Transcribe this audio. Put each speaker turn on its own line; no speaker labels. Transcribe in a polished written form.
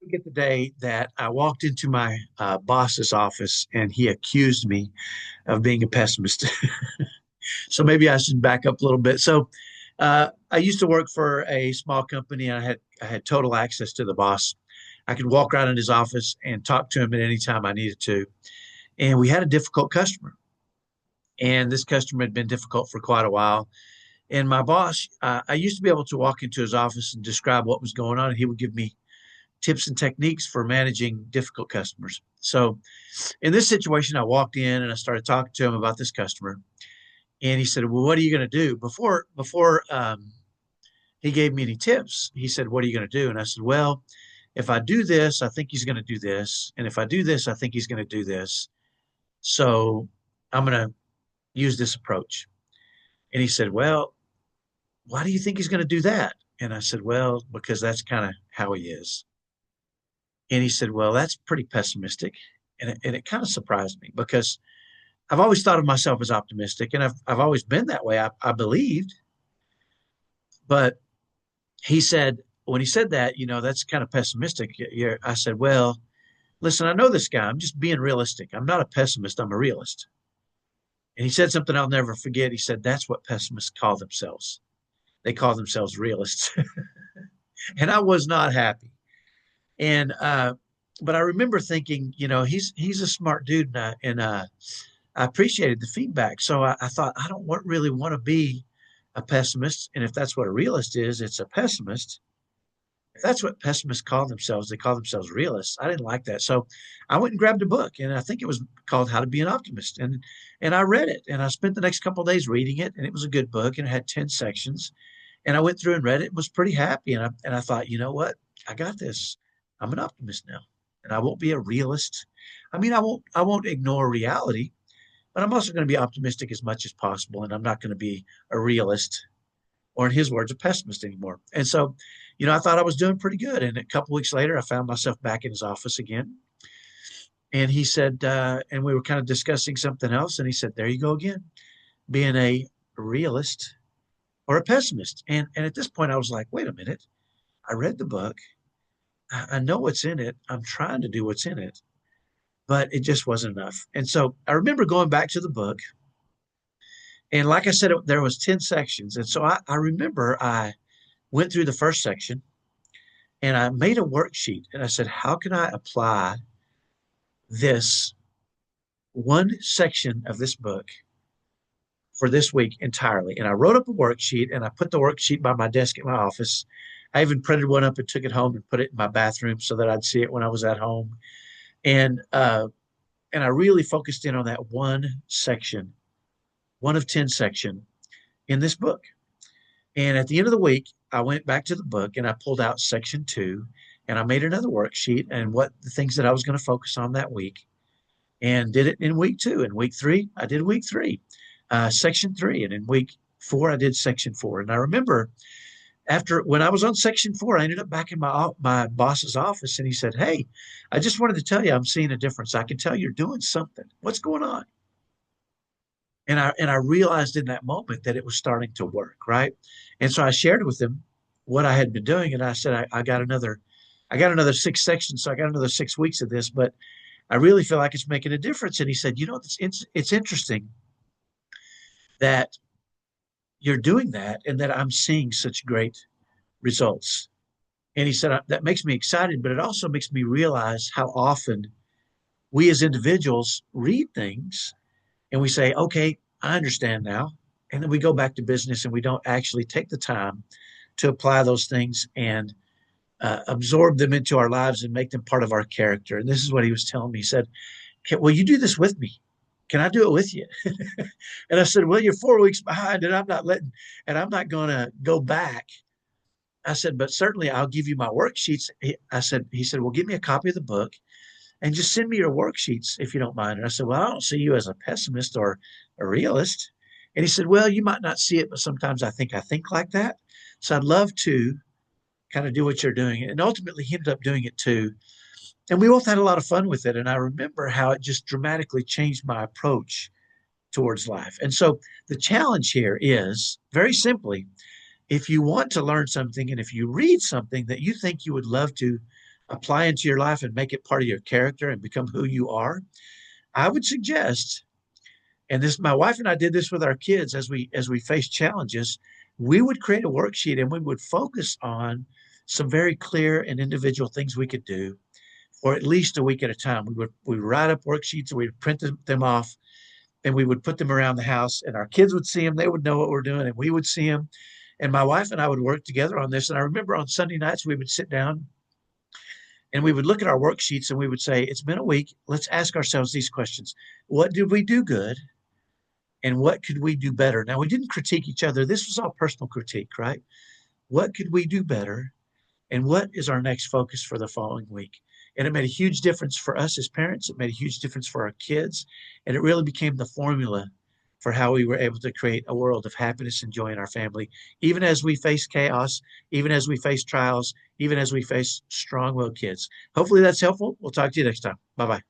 Forget the day that I walked into my boss's office and he accused me of being a pessimist. So maybe I should back up a little bit. I used to work for a small company, and I had total access to the boss. I could walk around in his office and talk to him at any time I needed to. And we had a difficult customer, and this customer had been difficult for quite a while. And my boss, I used to be able to walk into his office and describe what was going on, and he would give me tips and techniques for managing difficult customers. So in this situation, I walked in and I started talking to him about this customer, and he said, "Well, what are you going to do?" Before he gave me any tips, he said, "What are you going to do?" And I said, "Well, if I do this, I think he's going to do this, and if I do this, I think he's going to do this. So I'm going to use this approach." And he said, "Well, why do you think he's going to do that?" And I said, "Well, because that's kind of how he is." And he said, "Well, that's pretty pessimistic." And it kind of surprised me because I've always thought of myself as optimistic, and I've always been that way. I believed, but he said when he said that, that's kind of pessimistic. I said, "Well, listen, I know this guy. I'm just being realistic. I'm not a pessimist. I'm a realist." And he said something I'll never forget. He said, "That's what pessimists call themselves. They call themselves realists." And I was not happy. And but I remember thinking, he's a smart dude, and I appreciated the feedback. So I thought, I don't really want to be a pessimist. And if that's what a realist is, it's a pessimist. If that's what pessimists call themselves, they call themselves realists. I didn't like that. So I went and grabbed a book, and I think it was called How to Be an Optimist. And I read it, and I spent the next couple of days reading it, and it was a good book, and it had 10 sections. And I went through and read it and was pretty happy. And I thought, you know what? I got this. I'm an optimist now. And I won't be a realist. I mean, I won't ignore reality, but I'm also going to be optimistic as much as possible. And I'm not going to be a realist, or in his words, a pessimist anymore. And so, I thought I was doing pretty good. And a couple of weeks later, I found myself back in his office again. And he said, and we were kind of discussing something else. And he said, "There you go again, being a realist or a pessimist." And at this point, I was like, wait a minute. I read the book. I know what's in it. I'm trying to do what's in it, but it just wasn't enough. And so I remember going back to the book. And like I said, there was 10 sections. And so I remember I went through the first section and I made a worksheet, and I said, how can I apply this one section of this book for this week entirely? And I wrote up a worksheet, and I put the worksheet by my desk at my office. I even printed one up and took it home and put it in my bathroom so that I'd see it when I was at home. And I really focused in on that one section, one of 10 section in this book. And at the end of the week, I went back to the book and I pulled out section 2, and I made another worksheet and what the things that I was going to focus on that week, and did it in week 2. In week 3, I did week 3, section 3. And in week 4, I did section 4. And I remember when I was on section 4, I ended up back in my boss's office, and he said, "Hey, I just wanted to tell you I'm seeing a difference. I can tell you're doing something. What's going on?" And I realized in that moment that it was starting to work, right? And so I shared with him what I had been doing, and I said, I got another 6 sections, so I got another 6 weeks of this, but I really feel like it's making a difference. And he said, it's interesting that you're doing that and that I'm seeing such great results. And he said, that makes me excited, but it also makes me realize how often we as individuals read things and we say, okay, I understand now. And then we go back to business and we don't actually take the time to apply those things and absorb them into our lives and make them part of our character. And this is what he was telling me. He said, "Will you do this with me? Can I do it with you?" And I said, "Well, you're 4 weeks behind, and I'm not going to go back." I said, "But certainly I'll give you my worksheets." He said, "Well, give me a copy of the book and just send me your worksheets if you don't mind." And I said, "Well, I don't see you as a pessimist or a realist." And he said, "Well, you might not see it, but sometimes I think like that. So I'd love to kind of do what you're doing." And ultimately, he ended up doing it too. And we both had a lot of fun with it. And I remember how it just dramatically changed my approach towards life. And so the challenge here is very simply, if you want to learn something and if you read something that you think you would love to apply into your life and make it part of your character and become who you are, I would suggest, and this my wife and I did this with our kids as we face challenges, we would create a worksheet and we would focus on some very clear and individual things we could do for at least a week at a time. We would write up worksheets and we'd print them off and we would put them around the house and our kids would see them. They would know what we're doing and we would see them. And my wife and I would work together on this. And I remember on Sunday nights, we would sit down and we would look at our worksheets and we would say, it's been a week. Let's ask ourselves these questions. What did we do good? And what could we do better? Now, we didn't critique each other. This was all personal critique, right? What could we do better? And what is our next focus for the following week? And it made a huge difference for us as parents. It made a huge difference for our kids. And it really became the formula for how we were able to create a world of happiness and joy in our family, even as we face chaos, even as we face trials, even as we face strong willed kids. Hopefully that's helpful. We'll talk to you next time. Bye bye.